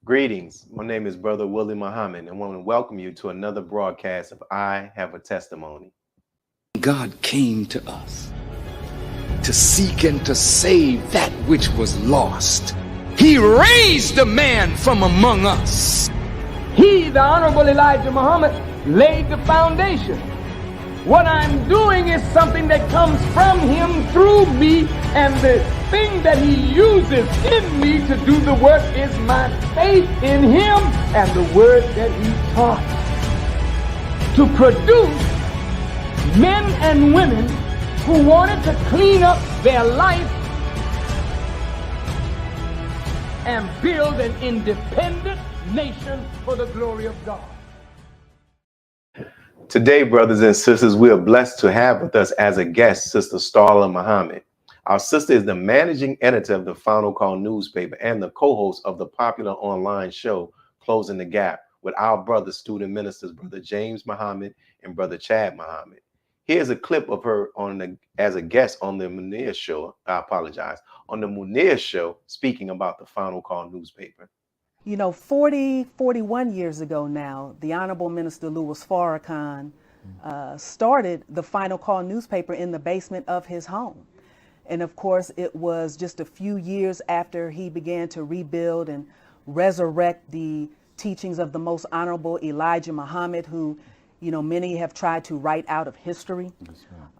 Greetings. My name is Brother Willie Muhammad, and I want to welcome you to another broadcast of I Have a Testimony. God came to us to seek and to save that which was lost. He raised a man from among us. He, the Honorable Elijah Muhammad, laid the foundation. What I'm doing is something that comes from him through me, and the thing that he uses in me to do the work is my faith in him and the word that he taught. To produce men and women who wanted to clean up their life and build an independent nation for the glory of God. Today, brothers and sisters, we are blessed to have with us as a guest Sister Starla Muhammad. Our sister is the managing editor of the Final Call newspaper and the co-host of the popular online show Closing the Gap with our brother student ministers, Brother James Muhammad and Brother Chad Muhammad. Here's a clip of her as a guest on the Munir show. On the Munir show, speaking about the Final Call newspaper. You know, 41 years ago now, the Honorable Minister Louis Farrakhan started the Final Call newspaper in the basement of his home. And of course, it was just a few years after he began to rebuild and resurrect the teachings of the Most Honorable Elijah Muhammad, who, you know, many have tried to write out of history.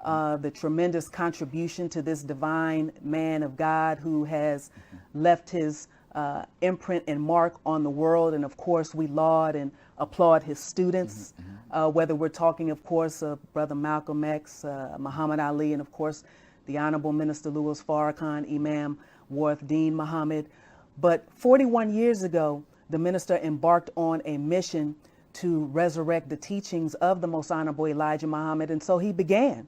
The tremendous contribution to this divine man of God who has left his imprint and mark on the world. And of course, we laud and applaud his students, whether we're talking, of course, of Brother Malcolm X, Muhammad Ali, and of course, the Honorable Minister Louis Farrakhan, Imam Warith Deen Muhammad. But 41 years ago, the minister embarked on a mission to resurrect the teachings of the Most Honorable Elijah Muhammad. And so he began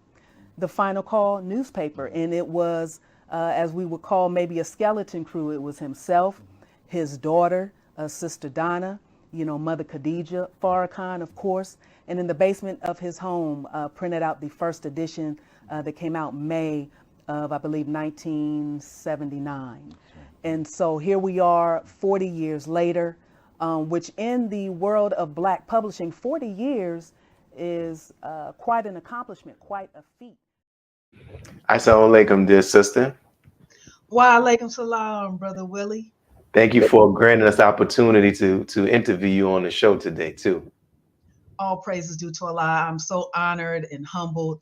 the Final Call newspaper. And it was, as we would call maybe a skeleton crew. It was himself, his daughter, Sister Donna, you know, Mother Khadija Farrakhan, of course. And in the basement of his home, printed out the first edition that came out May of, I believe, 1979. And so here we are 40 years later, which in the world of Black publishing, 40 years is quite an accomplishment, quite a feat. Assalamu alaikum, dear sister. Wa alaikum salam, Brother Willie. Thank you for granting us the opportunity to interview you on the show today, too. All praises due to Allah. I'm so honored and humbled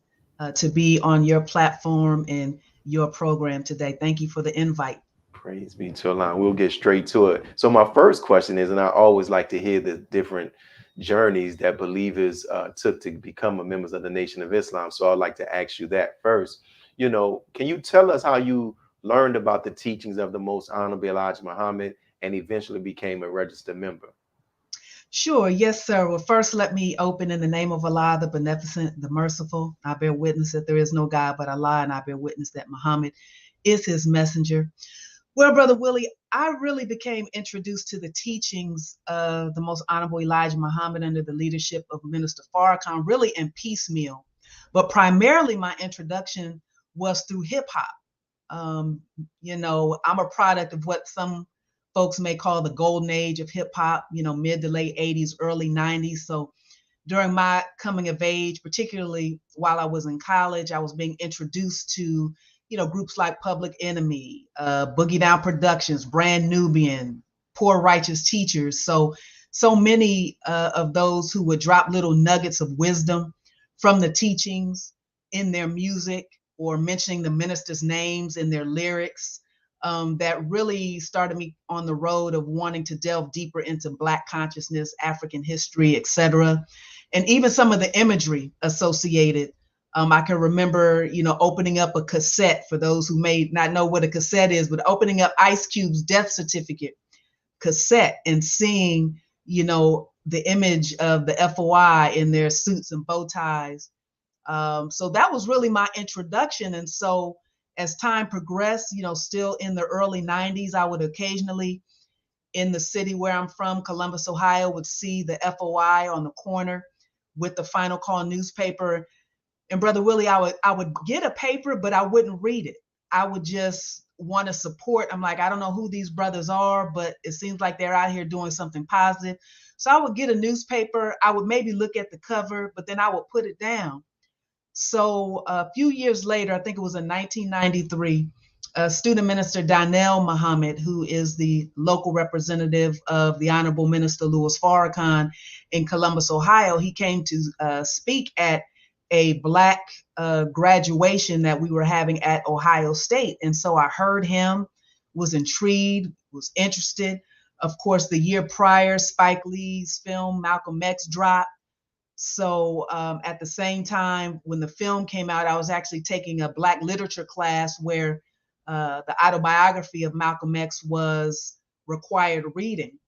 to be on your platform and your program today. Thank you for the invite. Praise be to Allah. We'll get straight to it. So my first question is, and I always like to hear the different journeys that believers took to become members of the Nation of Islam. So I'd like to ask you that first. You know, can you tell us how you learned about the teachings of the Most Honorable Elijah Muhammad and eventually became a registered member? Sure. Yes, sir. Well, first, let me open in the name of Allah, the Beneficent, the Merciful. I bear witness that there is no God but Allah, and I bear witness that Muhammad is his messenger. Well, Brother Willie, I really became introduced to the teachings of the Most Honorable Elijah Muhammad under the leadership of Minister Farrakhan, really in piecemeal. But primarily my introduction was through hip hop. You know, I'm a product of what some folks may call the golden age of hip hop, you know, mid to late 80s, early 90s. So during my coming of age, particularly while I was in college, I was being introduced to, you know, groups like Public Enemy, Boogie Down Productions, Brand Nubian, Poor Righteous Teachers. So many of those who would drop little nuggets of wisdom from the teachings in their music or mentioning the ministers' names in their lyrics. That really started me on the road of wanting to delve deeper into Black consciousness, African history, etc. And even some of the imagery associated. I can remember, you know, opening up a cassette, for those who may not know what a cassette is, but opening up Ice Cube's death certificate cassette and seeing, you know, the image of the FOI in their suits and bow ties. So that was really my introduction. And so as time progressed, you know, still in the early 90s, I would occasionally, in the city where I'm from, Columbus, Ohio, would see the FOI on the corner with the Final Call newspaper. And Brother Willie, I would get a paper, but I wouldn't read it. I would just want to support. I'm like, I don't know who these brothers are, but it seems like they're out here doing something positive. So I would get a newspaper. I would maybe look at the cover, but then I would put it down. So a few years later, I think it was in 1993, Student Minister Donnell Muhammad, who is the local representative of the Honorable Minister Louis Farrakhan in Columbus, Ohio, he came to speak at a Black graduation that we were having at Ohio State. And so I heard him, was intrigued, was interested. Of course, the year prior, Spike Lee's film Malcolm X dropped. So at the same time, when the film came out, I was actually taking a Black literature class where the autobiography of Malcolm X was required reading.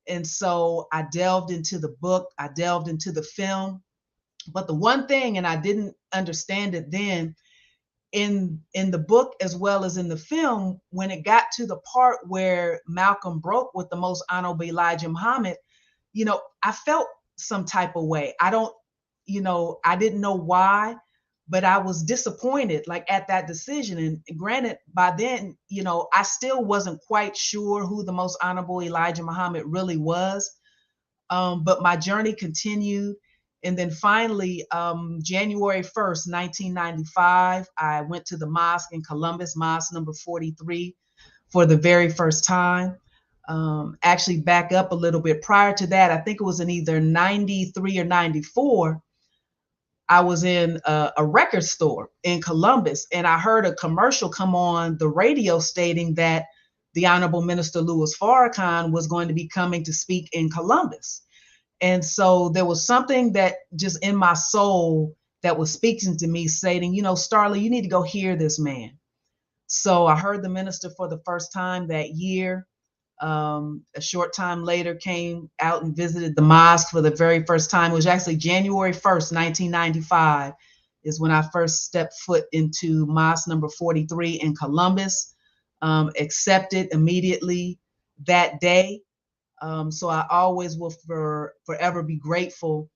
And so I delved into the book, I delved into the film. But the one thing, and I didn't understand it then, in the book as well as in the film, when it got to the part where Malcolm broke with the Most Honorable Elijah Muhammad, I felt some type of way. I didn't know why, but I was disappointed like at that decision. And granted, by then, I still wasn't quite sure who the Most Honorable Elijah Muhammad really was. But my journey continued. And then finally, January 1st, 1995, I went to the mosque in Columbus, mosque number 43, for the very first time. Actually, back up a little bit. Prior to that, I think it was in either 93 or 94, I was in a record store in Columbus, and I heard a commercial come on the radio stating that the Honorable Minister Louis Farrakhan was going to be coming to speak in Columbus. And so there was something that just in my soul that was speaking to me saying, Starla, you need to go hear this man. So I heard the minister for the first time that year. A short time later, came out and visited the mosque for the very first time. It was actually January 1st, 1995, is when I first stepped foot into mosque number 43 in Columbus, accepted immediately that day. So I always will forever be grateful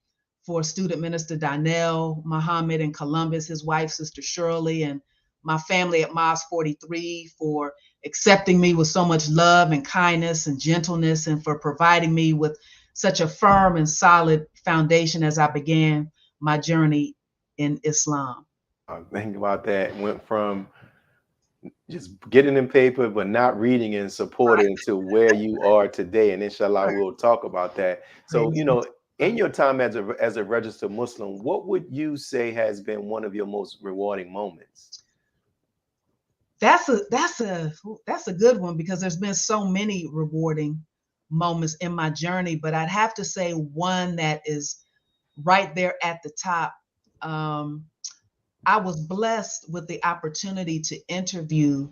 for Student Minister Donnell Muhammad in Columbus, his wife, Sister Shirley, and my family at Mosque 43 for accepting me with so much love and kindness and gentleness, and for providing me with such a firm and solid foundation as I began my journey in Islam. Think about that. Went from just getting in paper, but not reading and supporting to where you are today. And inshallah, we'll talk about that. So, in your time as a registered Muslim, what would you say has been one of your most rewarding moments? That's a good one, because there's been so many rewarding moments in my journey, but I'd have to say one that is right there at the top. I was blessed with the opportunity to interview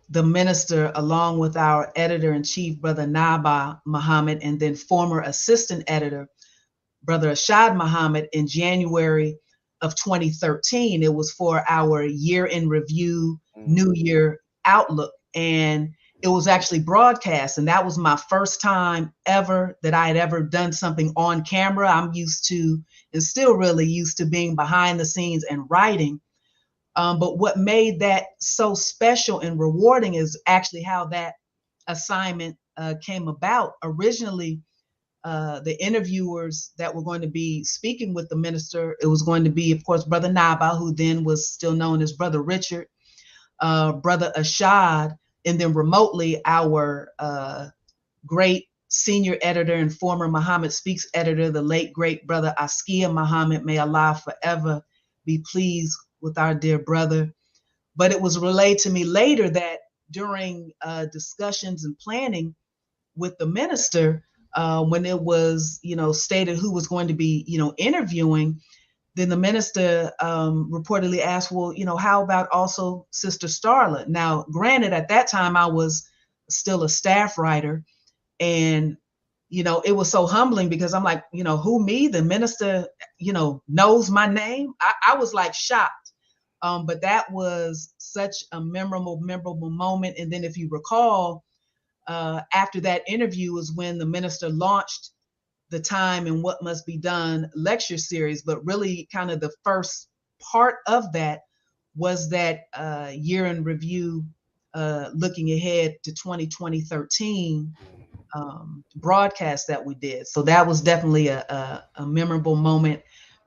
the minister along with our editor-in-chief, Brother Naba Muhammad, and then former assistant editor, Brother Ashad Muhammad, in January of 2013. It was for our year in review, New Year outlook. And it was actually broadcast. And that was my first time ever that I had ever done something on camera. I'm used to, and still really used to, being behind the scenes and writing. But what made that so special and rewarding is actually how that assignment came about. Originally, the interviewers that were going to be speaking with the minister, it was going to be, of course, Brother Naba, who then was still known as Brother Richard, Brother Ashad, and then remotely our great senior editor and former Muhammad Speaks editor, the late great Brother Askia Muhammad. May Allah forever be pleased with our dear brother. But it was relayed to me later that during discussions and planning with the minister, when it was, stated who was going to be, interviewing, then the minister reportedly asked, well, how about also Sister Starla? Now, granted, at that time, I was still a staff writer, and, it was so humbling because I'm like, who, me? The minister, knows my name. I was like shocked. But that was such a memorable moment. And then if you recall, after that interview was when the minister launched the Time and What Must Be Done lecture series. But really kind of the first part of that was that year in review, looking ahead to 2013 broadcast that we did. So that was definitely a memorable moment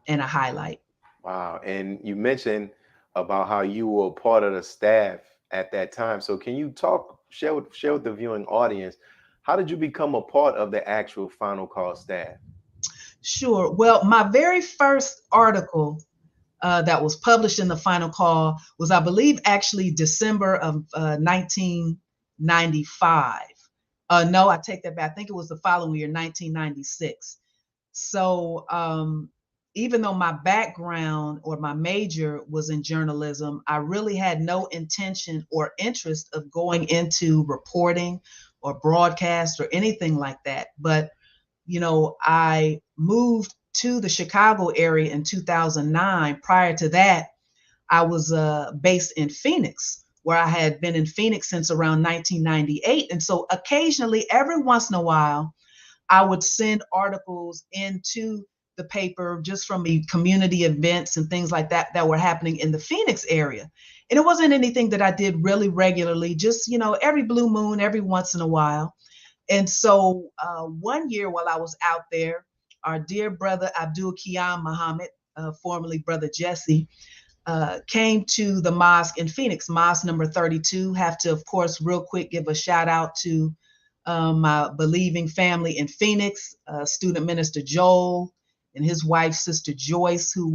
and a highlight. Wow. And you mentioned about how you were part of the staff at that time. So can you share with the viewing audience, how did you become a part of the actual Final Call staff? Sure. Well, my very first article that was published in the Final Call was, I believe, actually December of 1995. No, I take that back. I think it was the following year, 1996. So even though my background or my major was in journalism, I really had no intention or interest of going into reporting or broadcast or anything like that. But I moved to the Chicago area in 2009. Prior to that, I was based in Phoenix, where I had been in Phoenix since around 1998. And so occasionally, every once in a while, I would send articles into the paper just from the community events and things like that that were happening in the Phoenix area. And it wasn't anything that I did really regularly, just, every blue moon, every once in a while. And so one year while I was out there, our dear brother Abdul Qiyam Muhammad, formerly Brother Jesse, came to the mosque in Phoenix, mosque number 32. Have to, of course, real quick give a shout out to my believing family in Phoenix, student minister Joel and his wife, Sister Joyce, who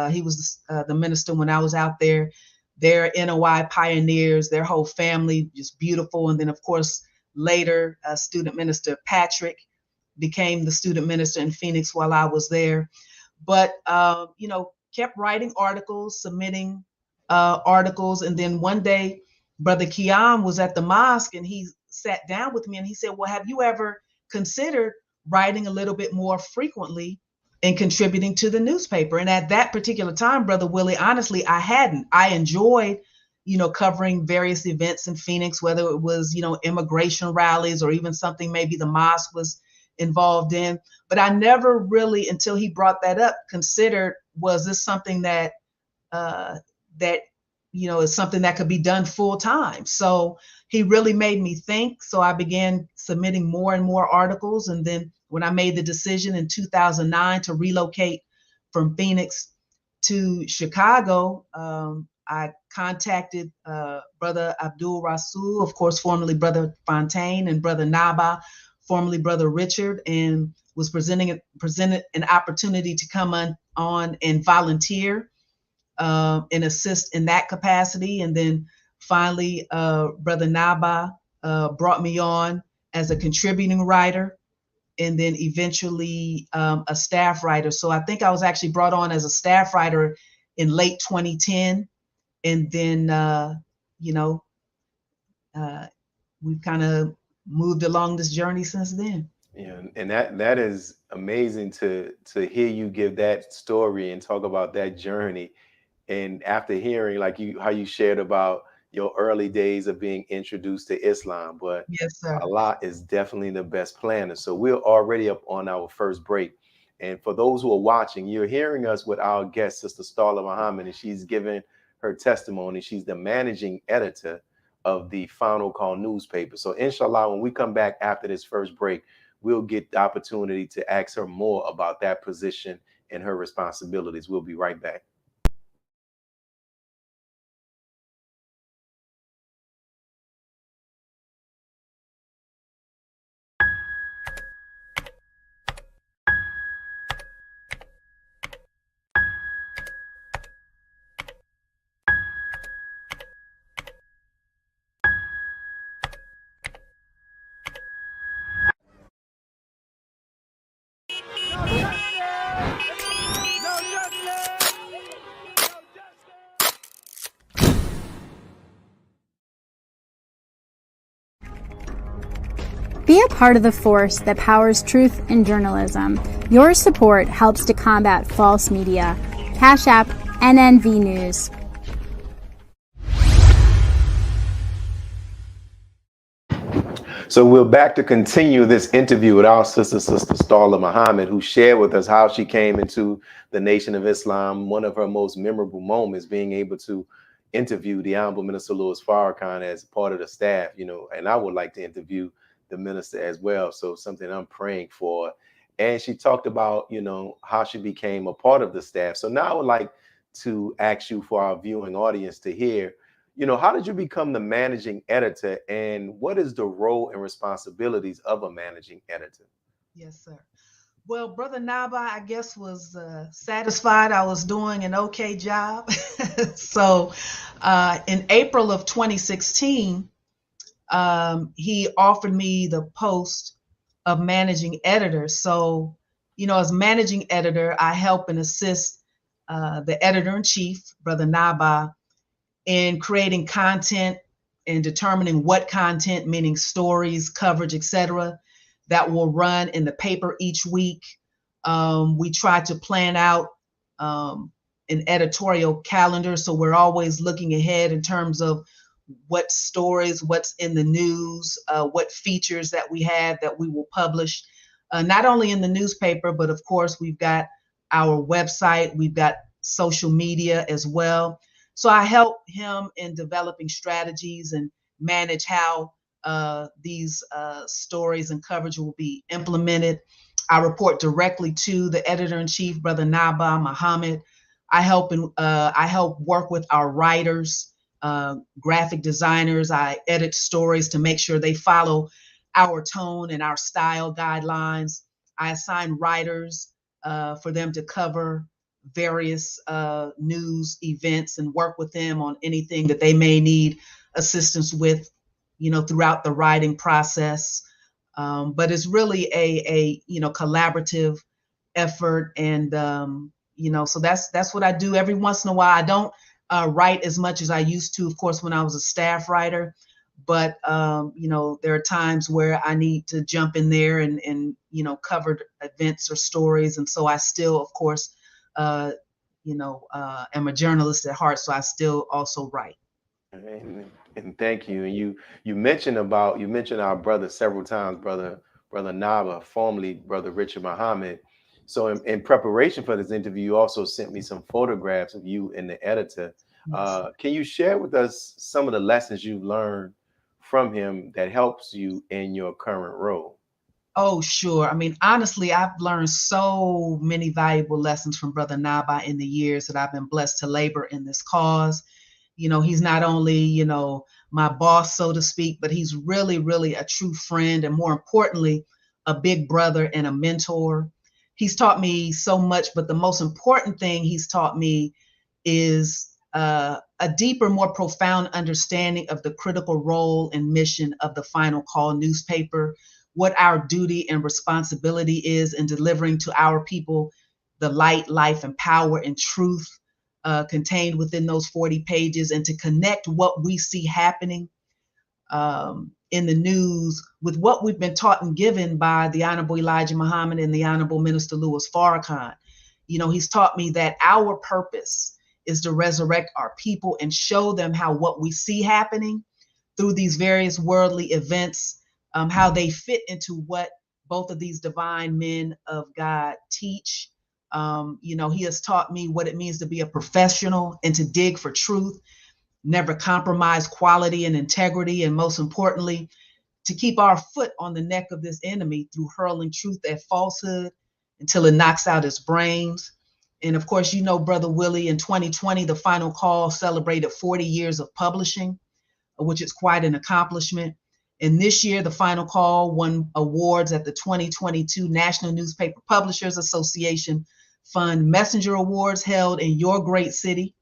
he was the minister when I was out there. They're NOI pioneers, their whole family, just beautiful. And then, of course, later, student minister Patrick became the student minister in Phoenix while I was there. But, kept writing articles, submitting articles. And then one day, Brother Kiam was at the mosque and he sat down with me and he said, well, have you ever considered writing a little bit more frequently and contributing to the newspaper? And at that particular time, Brother Willie, honestly, I hadn't. I enjoyed covering various events in Phoenix, whether it was, immigration rallies or even something maybe the mosque was involved in. But I never really, until he brought that up, considered, was this something that is something that could be done full time? So he really made me think. So I began submitting more and more articles. And then when I made the decision in 2009 to relocate from Phoenix to Chicago, I contacted Brother Abdul Rasul, of course, formerly Brother Fontaine, and Brother Naba, formerly Brother Richard, and was presented an opportunity to come on and volunteer and assist in that capacity. And then finally, Brother Naba brought me on as a contributing writer, and then eventually a staff writer. So I think I was actually brought on as a staff writer in late 2010. And then, we've kind of moved along this journey since then. Yeah, and that is amazing to hear you give that story and talk about that journey. And after hearing how you shared about your early days of being introduced to Islam, but yes, sir. Allah is definitely the best planner. So we're already up on our first break. And for those who are watching, you're hearing us with our guest, Sister Starla Muhammad, and she's giving her testimony. She's the managing editor of the Final Call newspaper. So inshallah, when we come back after this first break, we'll get the opportunity to ask her more about that position and her responsibilities. We'll be right back. Be a part of the force that powers truth in journalism. Your support helps to combat false media. Cash App NNV News. So we're back to continue this interview with our Sister Starla Muhammad, who shared with us how she came into the Nation of Islam. One of her most memorable moments being able to, interview the Honorable Minister Louis Farrakhan as part of the staff, you know, and I would like to interview the minister as well. So something I'm praying for. And she talked about, you know, how she became a part of the staff. So now I would like to ask you, for our viewing audience, to hear, you know, how did you become the managing editor, and what is the role and responsibilities of a managing editor? Yes, sir. Well, Brother Naba, I guess, was satisfied I was doing an okay job. So in April of 2016, he offered me the post of managing editor. So, you know, as managing editor, I help and assist the editor-in-chief, Brother Naba, in creating content and determining what content, meaning stories, coverage, etc., that will run in the paper each week. We try to plan out an editorial calendar, so we're always looking ahead in terms of what stories, what's in the news, what features that we have that we will publish, not only in the newspaper, but of course we've got our website, we've got social media as well. So I help him in developing strategies and manage how these stories and coverage will be implemented. I report directly to the editor-in-chief, Brother Naba Muhammad. I help work with our writers, graphic designers. I edit stories to make sure they follow our tone and our style guidelines. I assign writers for them to cover various news events and work with them on anything that they may need assistance with, you know, throughout the writing process. But it's really a you know, collaborative effort, and you know, so that's what I do. Every once in a while, I don't write as much as I used to, of course, when I was a staff writer. But you know, there are times where I need to jump in there and you know, cover events or stories, and so I still, of course, you know, am a journalist at heart, so I still also write. And thank you. And you mentioned our brother several times, brother Naba, formerly Brother Richard Muhammad. So in preparation for this interview, you also sent me some photographs of you and the editor. Yes. Can you share with us some of the lessons you've learned from him that helps you in your current role? Oh, sure. I mean, honestly, I've learned so many valuable lessons from Brother Naba in the years that I've been blessed to labor in this cause. You know, he's not only, you know, my boss, so to speak, but he's really, really a true friend, and more importantly, a big brother and a mentor. He's taught me so much, but the most important thing he's taught me is a deeper, more profound understanding of the critical role and mission of the Final Call newspaper, what our duty and responsibility is in delivering to our people the light, life, and power and truth contained within those 40 pages, and to connect what we see happening in the news with what we've been taught and given by the Honorable Elijah Muhammad and the Honorable Minister Louis Farrakhan. You know, he's taught me that our purpose is to resurrect our people and show them how what we see happening through these various worldly events, how they fit into what both of these divine men of God teach. You know, he has taught me what it means to be a professional and to dig for truth, never compromise quality and integrity, and most importantly, to keep our foot on the neck of this enemy through hurling truth at falsehood until it knocks out his brains. And of course, you know, Brother Willie, in 2020, the Final Call celebrated 40 years of publishing, which is quite an accomplishment. And this year, the Final Call won awards at the 2022 National Newspaper Publishers Association Fund Messenger Awards, held in your great city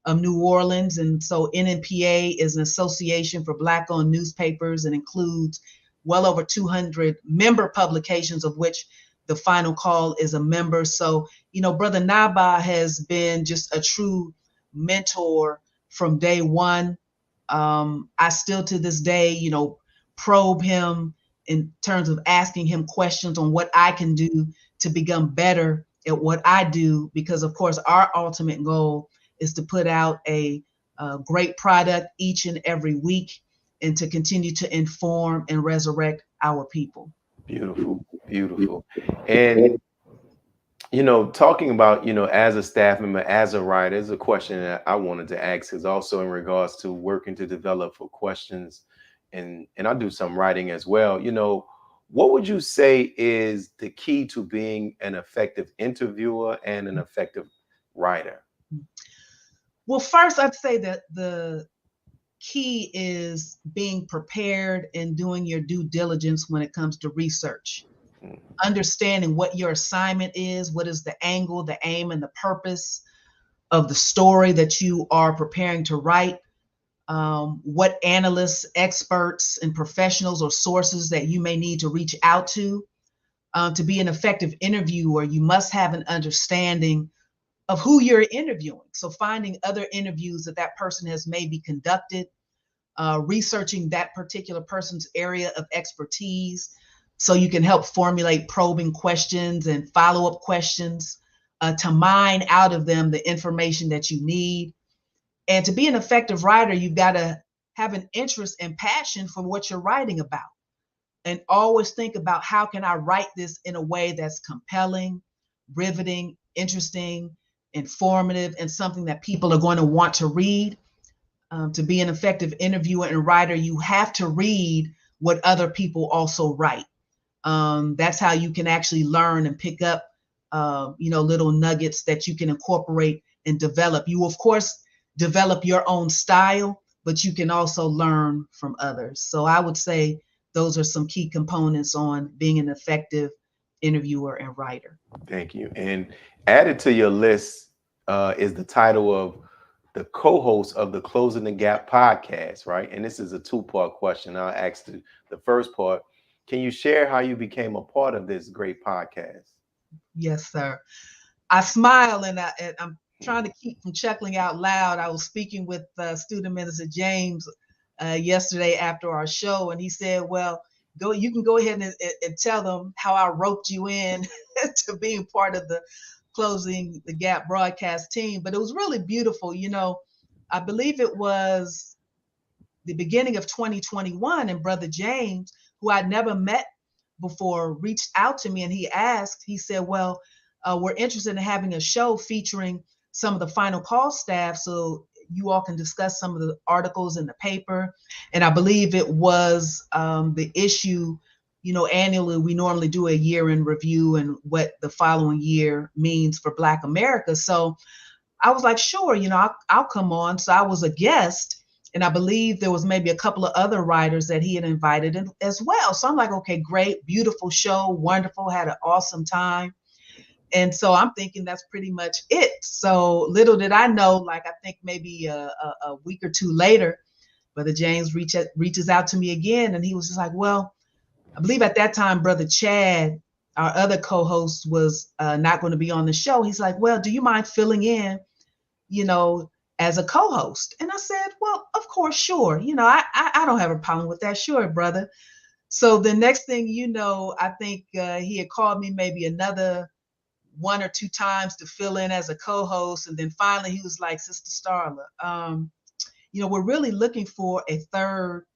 of New Orleans. And so NNPA is an association for Black-owned newspapers and includes well over 200 member publications, of which the Final Call is a member. So, you know, Brother Naba has been just a true mentor from day one. I still to this day, you know, probe him in terms of asking him questions on what I can do to become better at what I do, because of course our ultimate goal is to put out a great product each and every week, and to continue to inform and resurrect our people. Beautiful, beautiful. And Talking about, as a staff member, as a writer, is a question that I wanted to ask, is also in regards to working to develop for questions, and I do some writing as well. What would you say is the key to being an effective interviewer and an effective writer? Well, first, I'd say that the key is being prepared and doing your due diligence when it comes to research. Mm. Understanding what your assignment is, what is the angle, the aim, and the purpose of the story that you are preparing to write. What analysts, experts, and professionals or sources that you may need to reach out to. To be an effective interviewer, you must have an understanding of who you're interviewing. So finding other interviews that person has maybe conducted, researching that particular person's area of expertise so you can help formulate probing questions and follow-up questions to mine out of them the information that you need. And to be an effective writer, you've got to have an interest and passion for what you're writing about. And always think about, how can I write this in a way that's compelling, riveting, interesting, informative, and something that people are going to want to read. To be an effective interviewer and writer, you have to read what other people also write. That's how you can actually learn and pick up, little nuggets that you can incorporate and develop. You, of course, develop your own style, but you can also learn from others. So I would say those are some key components on being an effective interviewer and writer. Thank you. And added to your list is the title of the co-host of the Closing the Gap podcast, right? And this is a two-part question. I'll ask the first part. Can you share how you became a part of this great podcast? Yes, sir. I smile and I'm trying to keep from chuckling out loud. I was speaking with Student Minister James yesterday after our show, and he said, well, you can go ahead and tell them how I roped you in to being part of the Closing the Gap broadcast team. But it was really beautiful. I believe it was the beginning of 2021, and Brother James, who I'd never met before, reached out to me, and he said, well, we're interested in having a show featuring some of the Final Call staff so you all can discuss some of the articles in the paper. And I believe it was the issue, annually, we normally do a year in review and what the following year means for Black America. So I was like, sure, I'll come on. So I was a guest, and I believe there was maybe a couple of other writers that he had invited in as well. So I'm like, okay, great, beautiful show, wonderful, had an awesome time. And so I'm thinking that's pretty much it. So little did I know, like I think maybe a week or two later, Brother James reaches out to me again, and he was just like, well, I believe at that time, Brother Chad, our other co-host, was not going to be on the show. He's like, well, do you mind filling in, as a co-host? And I said, well, of course, sure. I don't have a problem with that. Sure, brother. So the next thing I think he had called me maybe another 1 or 2 times to fill in as a co-host. And then finally he was like, Sister Starla, we're really looking for a third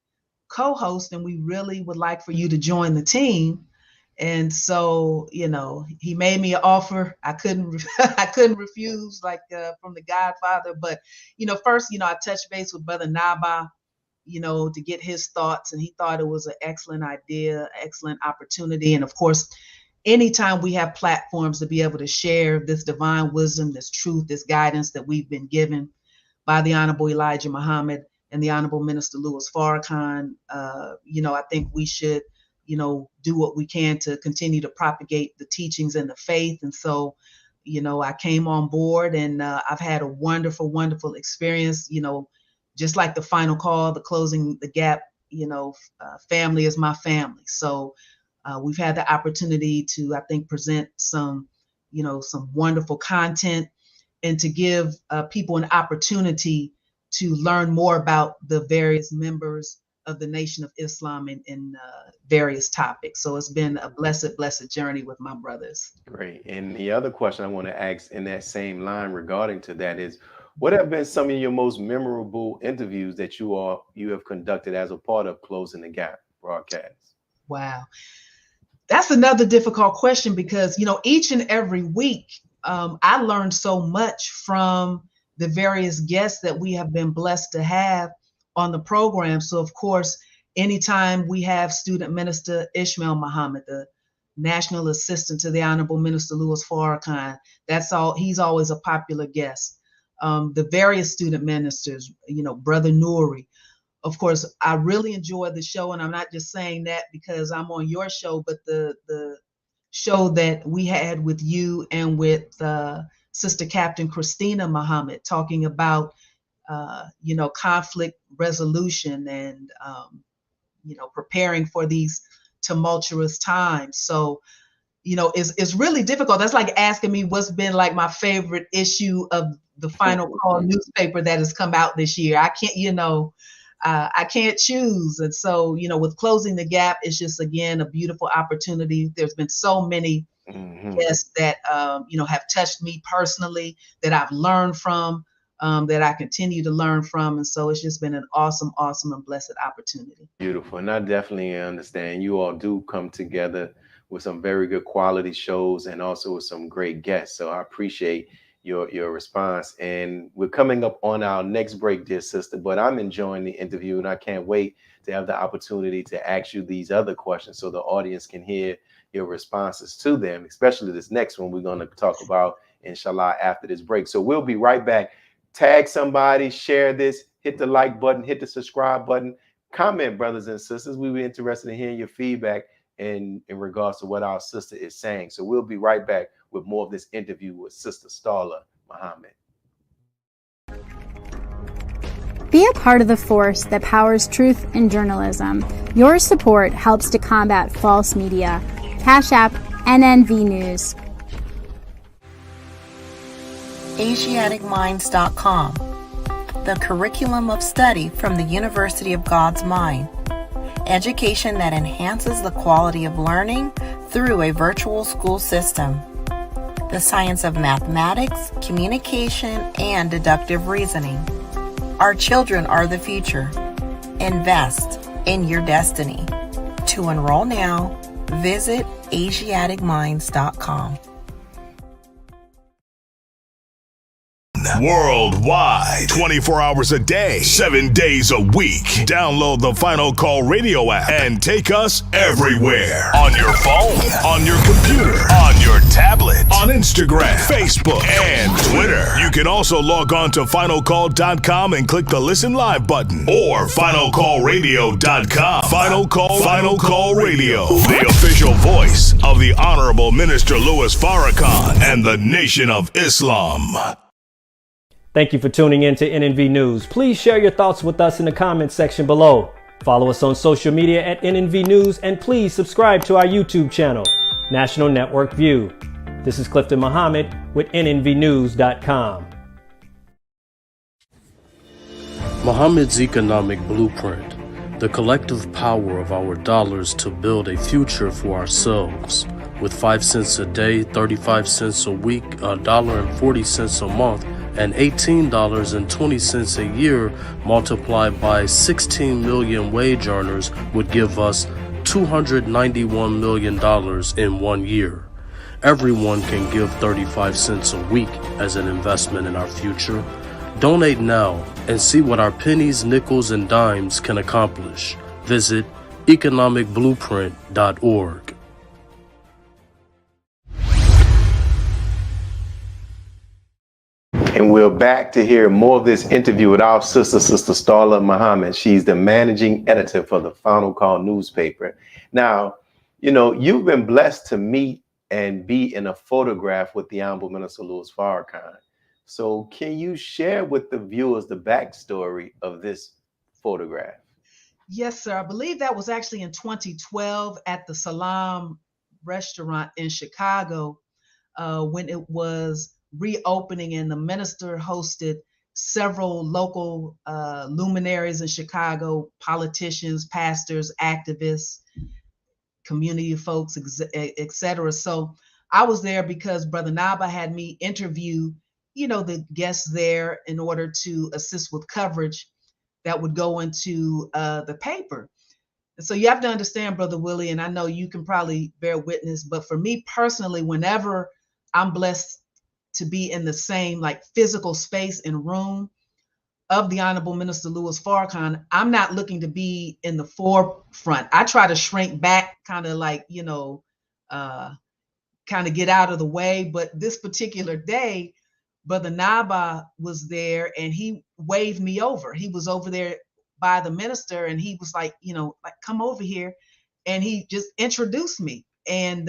co-host, and we really would like for you to join the team. And so, he made me an offer I couldn't refuse, like from the Godfather. But, first, I touched base with Brother Naba, to get his thoughts. And he thought it was an excellent idea, excellent opportunity. And of course, anytime we have platforms to be able to share this divine wisdom, this truth, this guidance that we've been given by the Honorable Elijah Muhammad and the Honorable Minister Louis Farrakhan, I think we should, do what we can to continue to propagate the teachings and the faith. And so, I came on board, and I've had a wonderful, wonderful experience, just like the Final Call, the Closing the Gap, family is my family. So we've had the opportunity to, I think, present some wonderful content, and to give people an opportunity to learn more about the various members of the Nation of Islam in various topics. So it's been a blessed, blessed journey with my brothers. Great. And the other question I want to ask in that same line regarding to that is, what have been some of your most memorable interviews that you have conducted as a part of Closing the Gap broadcast? Wow. That's another difficult question because, each and every week, I learned so much from the various guests that we have been blessed to have on the program. So, of course, anytime we have Student Minister Ishmael Muhammad, the National Assistant to the Honorable Minister Louis Farrakhan, he's always a popular guest. The various student ministers, Brother Nuri. Of course, I really enjoy the show, and I'm not just saying that because I'm on your show, but the show that we had with you and with Sister Captain Christina Muhammad talking about, conflict resolution and, preparing for these tumultuous times. So, it's really difficult. That's like asking me what's been like my favorite issue of the Final Call newspaper that has come out this year. I can't, I can't choose. And so, with Closing the Gap, it's just, again, a beautiful opportunity. There's been so many guests that, have touched me personally, that I've learned from, that I continue to learn from. And so it's just been an awesome, awesome and blessed opportunity. Beautiful. And I definitely understand you all do come together with some very good quality shows and also with some great guests. So I appreciate your response. And we're coming up on our next break, dear sister, but I'm enjoying the interview and I can't wait to have the opportunity to ask you these other questions so the audience can hear your responses to them, especially this next one we're going to talk about, inshallah, after this break. So we'll be right back. Tag somebody, share this, hit the like button, hit the subscribe button, comment, brothers and sisters. We were interested in hearing your feedback in regards to what our sister is saying. So we'll be right back with more of this interview with Sister Starla Muhammad. Be a part of the force that powers truth in journalism. Your support helps to combat false media. Cash App, NNV News. AsiaticMinds.com, the curriculum of study from the University of God's Mind. Education that enhances the quality of learning through a virtual school system. The science of mathematics, communication, and deductive reasoning. Our children are the future. Invest in your destiny. To enroll now, visit AsiaticMinds.com. Worldwide, 24 hours a day, 7 days a week. Download the Final Call radio app and take us everywhere. On your phone, on your computer, on your tablet, on Instagram, Facebook, and Twitter. You can also log on to finalcall.com and click the Listen Live button or finalcallradio.com. Final Call Radio, the official voice of the Honorable Minister Louis Farrakhan and the Nation of Islam. Thank you for tuning in to NNV News. Please share your thoughts with us in the comments section below. Follow us on social media at NNV News, and please subscribe to our YouTube channel, National Network View. This is Clifton Muhammad with NNVnews.com. Muhammad's economic blueprint, the collective power of our dollars to build a future for ourselves. With 5 cents a day, 35 cents a week, $1.40 a month, and $18.20 a year multiplied by 16 million wage earners would give us $291 million in 1 year. Everyone can give 35 cents a week as an investment in our future. Donate now and see what our pennies, nickels, and dimes can accomplish. Visit economicblueprint.org. And we're back to hear more of this interview with our Sister Starla Muhammad. She's the managing editor for the Final Call newspaper. Now, you've been blessed to meet and be in a photograph with the Honorable Minister Louis Farrakhan. So can you share with the viewers the backstory of this photograph? Yes, sir. I believe that was actually in 2012 at the Salam restaurant in Chicago when it was reopening, and the minister hosted several local luminaries in Chicago, politicians, pastors, activists, community folks, etc. So I was there because Brother Naba had me interview, the guests there in order to assist with coverage that would go into the paper. So you have to understand, Brother Willie, and I know you can probably bear witness, but for me personally, whenever I'm blessed to be in the same like physical space and room of the Honorable Minister Louis Farrakhan, I'm not looking to be in the forefront. I try to shrink back, kind of like, kind of get out of the way. But this particular day, Brother Naba was there and he waved me over. He was over there by the minister and he was like, like, come over here. And he just introduced me. And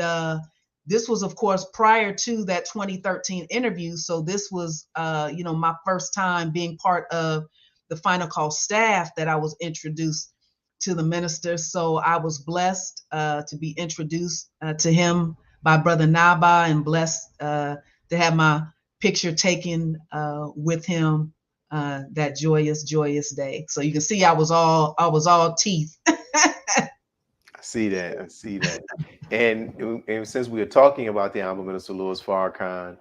this was, of course, prior to that 2013 interview. So this was, my first time being part of the Final Call staff that I was introduced to the minister. So I was blessed to be introduced to him by Brother Naba, and blessed to have my picture taken with him that joyous day. So you can see I was all teeth. I see that. And since we are talking about the Honorable Minister Louis Farrakhan,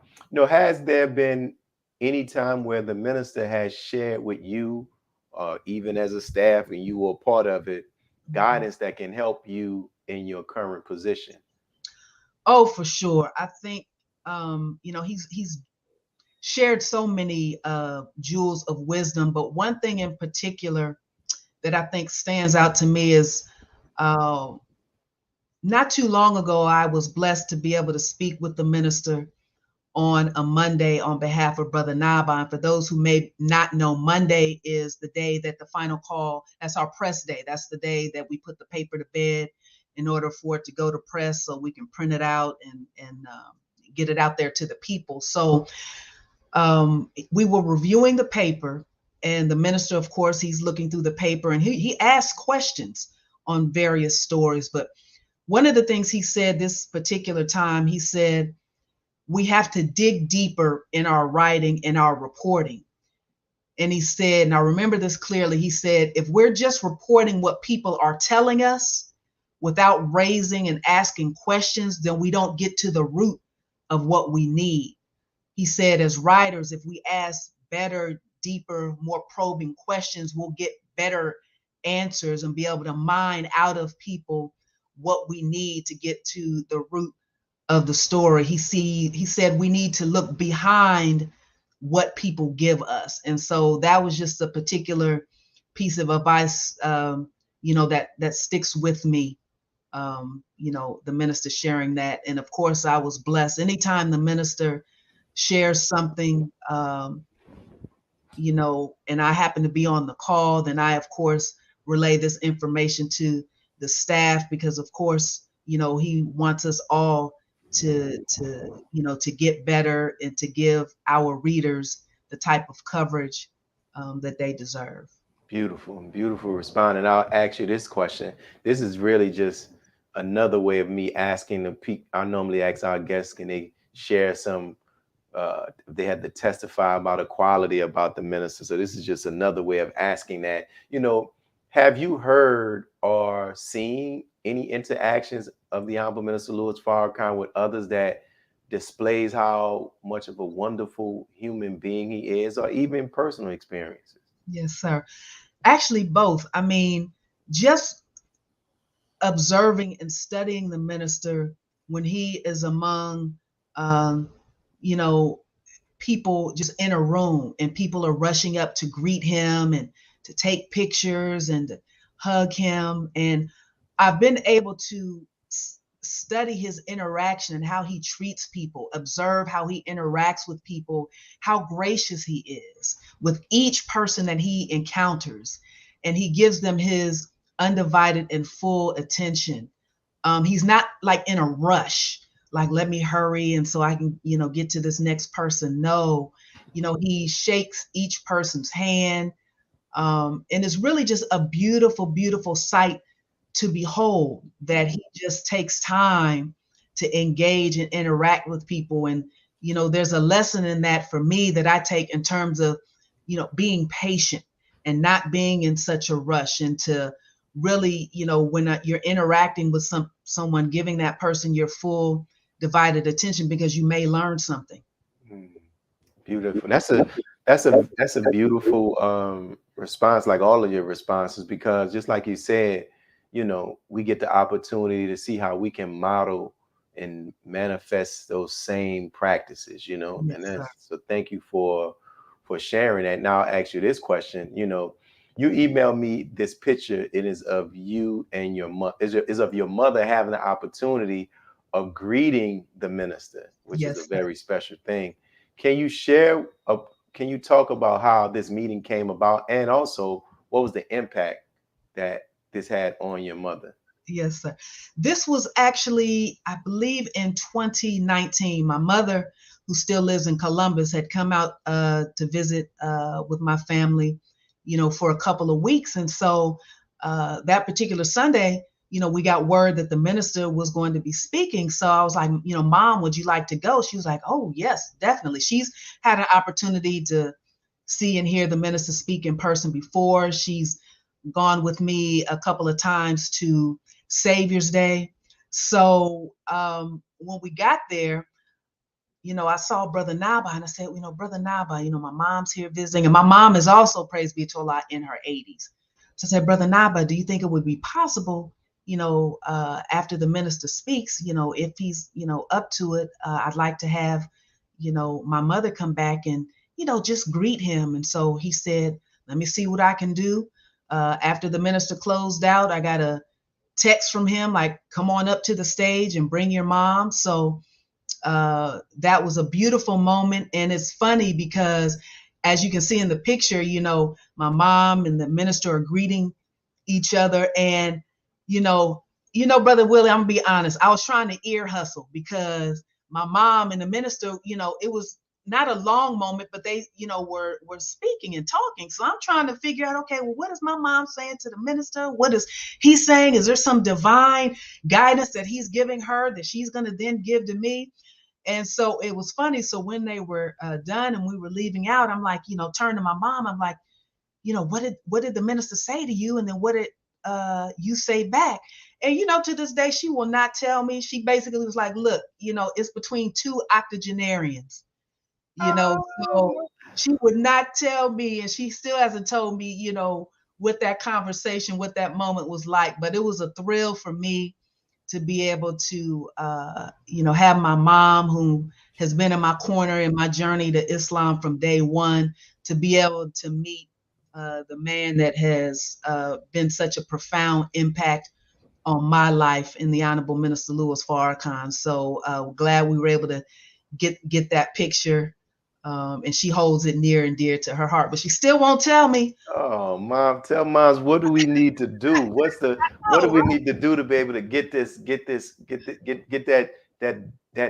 has there been any time where the minister has shared with you, even as a staff and you were part of it, guidance that can help you in your current position? Oh, for sure. I think he's shared so many jewels of wisdom, but one thing in particular that I think stands out to me is not too long ago, I was blessed to be able to speak with the minister on a Monday on behalf of Brother Naba. And for those who may not know, Monday is the day that the Final Call, that's our press day. That's the day that we put the paper to bed in order for it to go to press so we can print it out and get it out there to the people. So we were reviewing the paper, and the minister, of course, he's looking through the paper and he asked questions on various stories. But one of the things he said this particular time, he said, we have to dig deeper in our writing, in our reporting. And he said, and I remember this clearly, he said, if we're just reporting what people are telling us without raising and asking questions, then we don't get to the root of what we need. He said, as writers, if we ask better, deeper, more probing questions, we'll get better answers and be able to mine out of people what we need to get to the root of the story. He said we need to look behind what people give us. And so that was just a particular piece of advice, that sticks with me. The minister sharing that. And of course, I was blessed. Anytime the minister shares something, and I happen to be on the call, then I, of course, relay this information to the staff, because of course, he wants us all to get better and to give our readers the type of coverage that they deserve. Beautiful response. And I'll ask you this question. This is really just another way of me asking the people. I normally ask our guests, can they share some, if they had to testify about a quality about the minister. So this is just another way of asking that. Have you heard or seen any interactions of the Honorable Minister Louis Farrakhan with others that displays how much of a wonderful human being he is, or even personal experiences? Yes, sir. Actually, both. I mean, just observing and studying the minister when he is among, people just in a room and people are rushing up to greet him and to take pictures and to hug him. And I've been able to study his interaction and how he treats people, observe how he interacts with people, how gracious he is with each person that he encounters. And he gives them his undivided and full attention. He's not like in a rush, like, let me hurry and so I can, get to this next person. No, he shakes each person's hand. And it's really just a beautiful, beautiful sight to behold, that he just takes time to engage and interact with people. And, there's a lesson in that for me that I take in terms of, being patient and not being in such a rush, and to really, when you're interacting with someone, giving that person your full divided attention, because you may learn something. Beautiful. That's a beautiful response, like all of your responses, because just like you said, we get the opportunity to see how we can model and manifest those same practices, Yes, and sir. so thank you for sharing that. Now I'll ask you this question. You emailed me this picture. It is of you and your mother, is of your mother having the opportunity of greeting the minister, which is a Yes, sir. very special thing. Can you can you talk about how this meeting came about, and also what was the impact that this had on your mother? Yes, sir. This was actually, I believe, in 2019. My mother, who still lives in Columbus, had come out to visit with my family, for a couple of weeks. And so that particular Sunday, we got word that the minister was going to be speaking. So I was like, Mom, would you like to go? She was like, oh, yes, definitely. She's had an opportunity to see and hear the minister speak in person before. She's gone with me a couple of times to Savior's Day. So when we got there, I saw Brother Naba and I said, Brother Naba, my mom's here visiting. And my mom is also, praise be to Allah, in her 80s. So I said, Brother Naba, do you think it would be possible, after the minister speaks, if he's, up to it, I'd like to have, my mother come back and, just greet him. And so he said, let me see what I can do. After the minister closed out, I got a text from him like, come on up to the stage and bring your mom. So that was a beautiful moment. And it's funny because, as you can see in the picture, my mom and the minister are greeting each other. And, Brother Willie, I'm gonna be honest, I was trying to ear hustle because my mom and the minister, it was not a long moment, but they, were speaking and talking. So I'm trying to figure out, okay, well, what is my mom saying to the minister? What is he saying? Is there some divine guidance that he's giving her that she's going to then give to me? And so it was funny. So when they were done and we were leaving out, I'm like, turn to my mom. I'm like, what did the minister say to you? And then what did you say back? And, to this day, she will not tell me. She basically was like, look, it's between two octogenarians. So she would not tell me, and she still hasn't told me, what that conversation, what that moment was like. But it was a thrill for me to be able to, have my mom, who has been in my corner in my journey to Islam from day one, to be able to meet the man that has been such a profound impact on my life in the Honorable Minister Louis Farrakhan. So glad we were able to get that picture. And she holds it near and dear to her heart, but she still won't tell me. Oh, Mom, tell moms, what do we need to do? What do we need to do to be able to get that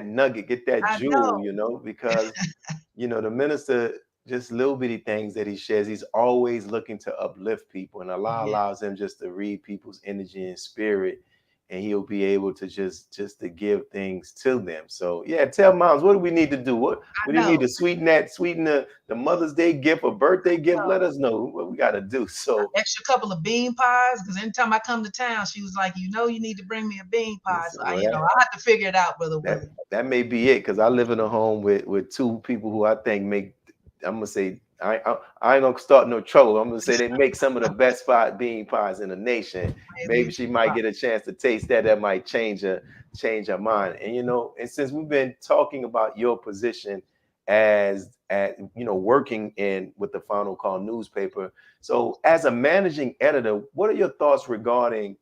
nugget, get that I jewel, know. because the minister, just little bitty things that he shares, he's always looking to uplift people, and Allah Yeah. allows him just to read people's energy and spirit, and he'll be able to just to give things to them. So yeah, tell moms, what do we need to do? What do you need to sweeten the Mother's Day gift or birthday gift? Let us know what we got to do. So Extra couple of bean pies, because anytime I come to town, she was like, you need to bring me a bean pie. So well, I have to figure it out, Brother Willie. that may be it, because I live in a home with two people who I think make, I'm gonna say, I ain't gonna start no trouble. I'm gonna say they make some of the best bean pies in the nation. Maybe she might get a chance to taste that. That might change her mind. And and since we've been talking about your position as working with the Final Call newspaper, so as a managing editor, what are your thoughts regarding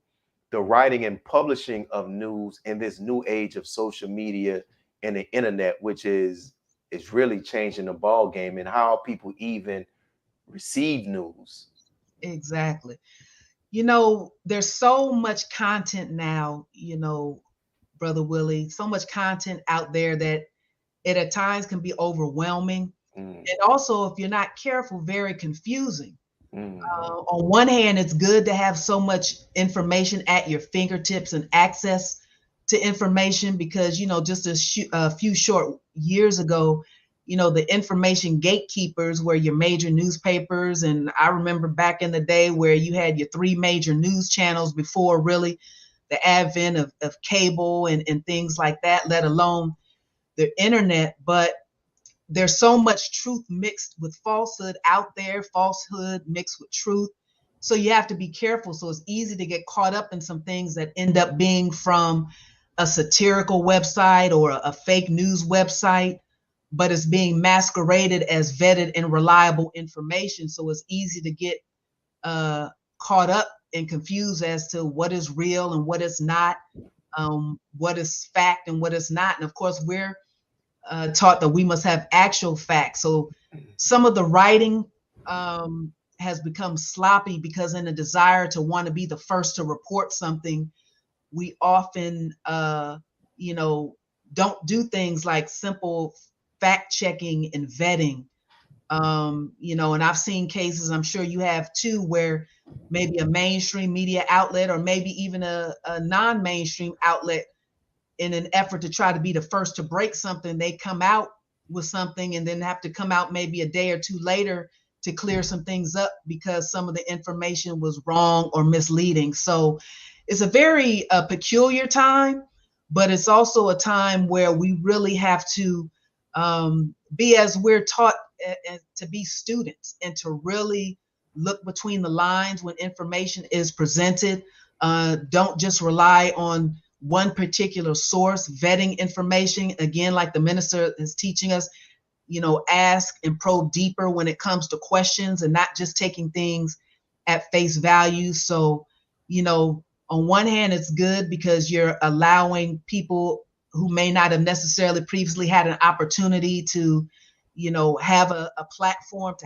the writing and publishing of news in this new age of social media and the internet, which is really changing the ball game and how people even receive news? Exactly. There's so much content now, Brother Willie, so much content out there that it at times can be overwhelming. And also, if you're not careful, very confusing. On one hand, it's good to have so much information at your fingertips and access to information because, just a few short years ago, the information gatekeepers were your major newspapers. And I remember back in the day where you had your three major news channels before really the advent of cable and things like that, let alone the internet. But there's so much truth mixed with falsehood out there, falsehood mixed with truth. So you have to be careful. So it's easy to get caught up in some things that end up being from a satirical website or a fake news website, but it's being masqueraded as vetted and reliable information. So it's easy to get caught up and confused as to what is real and what is not, what is fact and what is not. And of course, we're taught that we must have actual facts. So some of the writing has become sloppy because in a desire to want to be the first to report something, we often, don't do things like simple fact checking and vetting. And I've seen cases, I'm sure you have too, where maybe a mainstream media outlet or maybe even a non-mainstream outlet, in an effort to try to be the first to break something, they come out with something and then have to come out maybe a day or two later to clear some things up because some of the information was wrong or misleading. So it's a very peculiar time, but it's also a time where we really have to be, as we're taught, to be students and to really look between the lines when information is presented. Don't just rely on one particular source. Vetting information, again, like the minister is teaching us, ask and probe deeper when it comes to questions and not just taking things at face value. So, on one hand, it's good because you're allowing people who may not have necessarily previously had an opportunity to, have a platform,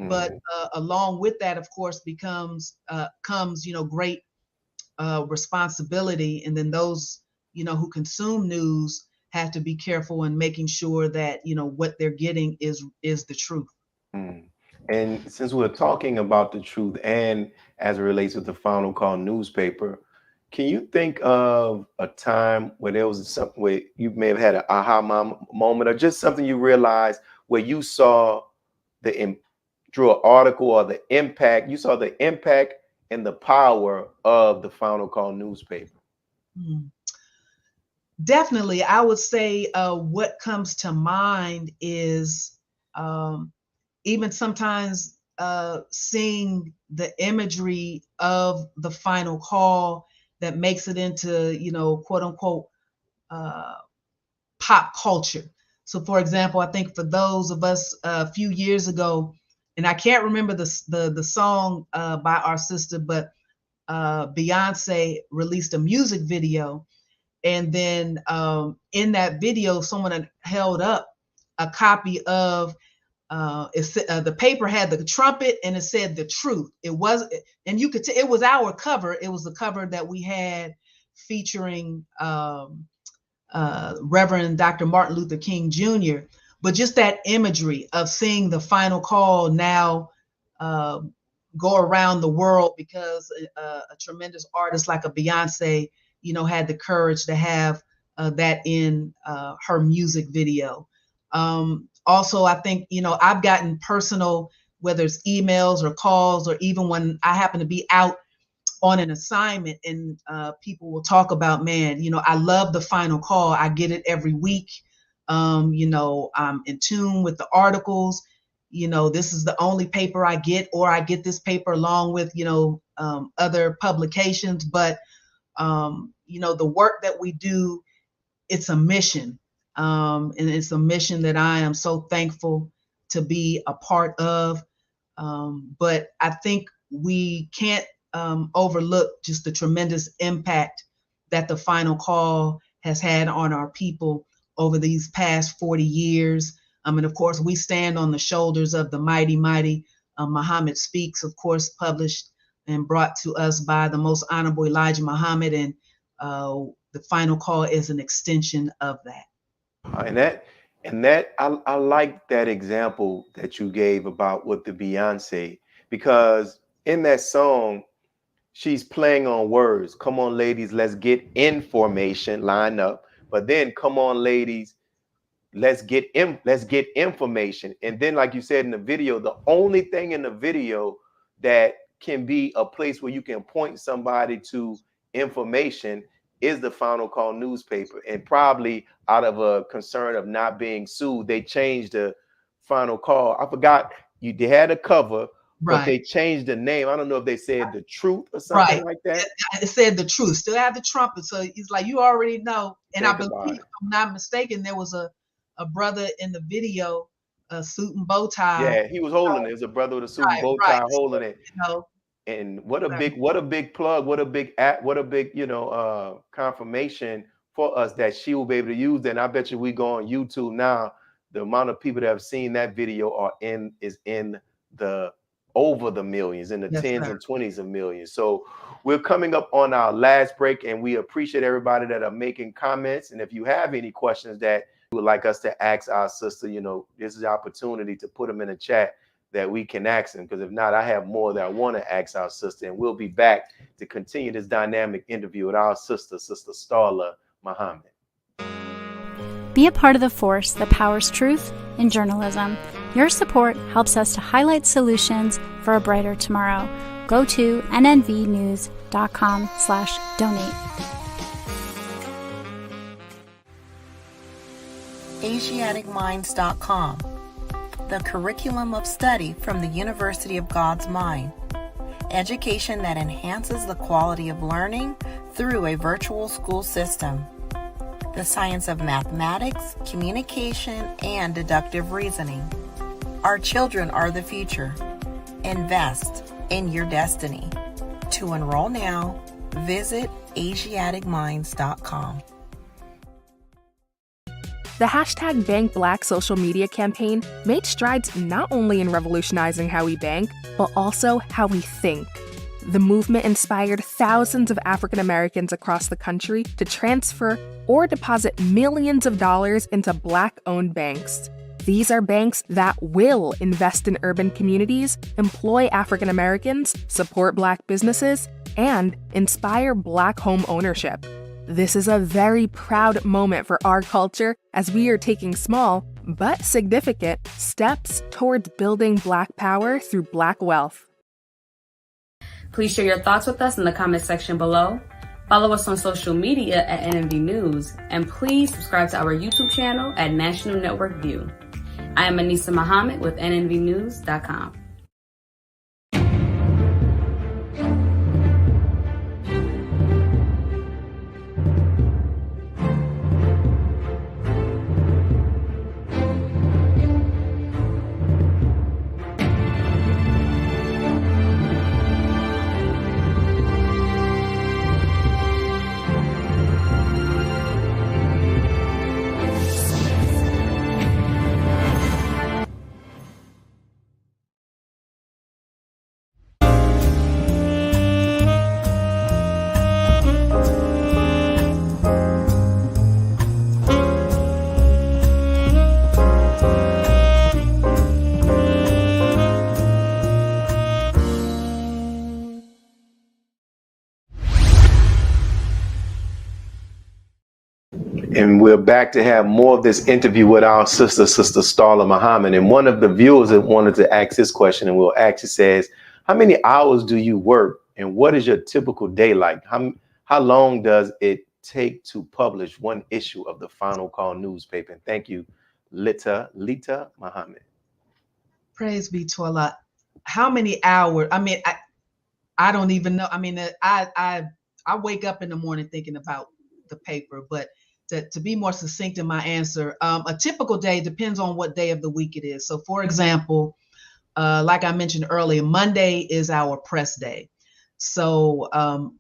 But along with that, of course, comes, great responsibility. And then those, who consume news have to be careful in making sure that, what they're getting is the truth. And since we're talking about the truth and as it relates with the Final Call newspaper, can you think of a time where there was something where you may have had an aha moment or just something you realized where you saw through an article or you saw the impact and the power of the Final Call newspaper? Definitely. I would say what comes to mind is even sometimes seeing the imagery of the final call that makes it into, quote unquote, pop culture. So, for example, I think for those of us a few years ago, and I can't remember the song by our sister, but Beyonce released a music video. And then in that video, someone had held up a copy of the paper had the trumpet and it said the truth. It was, and you could it was our cover. It was the cover that we had featuring Reverend Dr. Martin Luther King Jr. But just that imagery of seeing the final call now go around the world because a tremendous artist like a Beyonce, had the courage to have that in her music video. Also, I think, I've gotten personal, whether it's emails or calls, or even when I happen to be out on an assignment and people will talk about, man, I love the final call. I get it every week. I'm in tune with the articles. This is the only paper I get, or I get this paper along with, other publications. But, the work that we do, it's a mission. And it's a mission that I am so thankful to be a part of. But I think we can't overlook just the tremendous impact that the final call has had on our people over these past 40 years. And of course, we stand on the shoulders of the mighty Muhammad Speaks, of course, published and brought to us by the Most Honorable Elijah Muhammad. And the final call is an extension of that. I like that example that you gave about with the Beyonce, because in that song, she's playing on words. Come on, ladies, let's get information, line up. But then, come on, ladies, let's get information. And then, like you said in the video, the only thing in the video that can be a place where you can point somebody to information is the Final Call newspaper. And probably out of a concern of not being sued, they changed the Final Call. I forgot they had a cover, but Right. they changed the name. I don't know if they said the truth or something Right. like that. It said the truth. Still have the trumpet. So he's like, you already know. And I Think believe, about if it. I'm not mistaken, there was a brother in the video, a suit and bow tie. Yeah, he was holding it. It was a brother with a suit and Right, bow right. tie holding it. You know, And what a big plug, what a big confirmation for us that she will be able to use that. And I bet you we go on YouTube now, the amount of people that have seen that video is in the over the millions, in the Yes, tens sir. and 20s of millions. So we're coming up on our last break, and we appreciate everybody that are making comments. And if you have any questions that you would like us to ask our sister, this is the opportunity to put them in the chat that we can ask them, because if not, I have more that I want to ask our sister, and we'll be back to continue this dynamic interview with our sister Starla Muhammad. Be a part of the force that powers truth in journalism. Your support helps us to highlight solutions for a brighter tomorrow. Go to nnvnews.com/donate. AsiaticMinds.com, the curriculum of study from the University of God's Mind. Education that enhances the quality of learning through a virtual school system. The science of mathematics, communication, and deductive reasoning. Our children are the future. Invest in your destiny. To enroll now, visit AsiaticMinds.com. The hashtag Bank Black social media campaign made strides not only in revolutionizing how we bank, but also how we think. The movement inspired thousands of African Americans across the country to transfer or deposit millions of dollars into Black-owned banks. These are banks that will invest in urban communities, employ African Americans, support Black businesses, and inspire Black home ownership. This is a very proud moment for our culture as we are taking small, but significant, steps towards building Black power through Black wealth. Please share your thoughts with us in the comment section below. Follow us on social media at NNV News, and please subscribe to our YouTube channel at National Network View. I am Anissa Muhammad with nnvnews.com. And we're back to have more of this interview with our sister Starla Muhammad. And one of the viewers that wanted to ask this question, and we'll ask, it says, how many hours do you work, and what is your typical day like? How long does it take to publish one issue of the Final Call newspaper? And thank you, Lita Muhammad. Praise be to Allah. How many hours? I mean, I don't even know. I mean, I wake up in the morning thinking about the paper, but to be more succinct in my answer, a typical day depends on what day of the week it is. So for example, like I mentioned earlier, Monday is our press day. So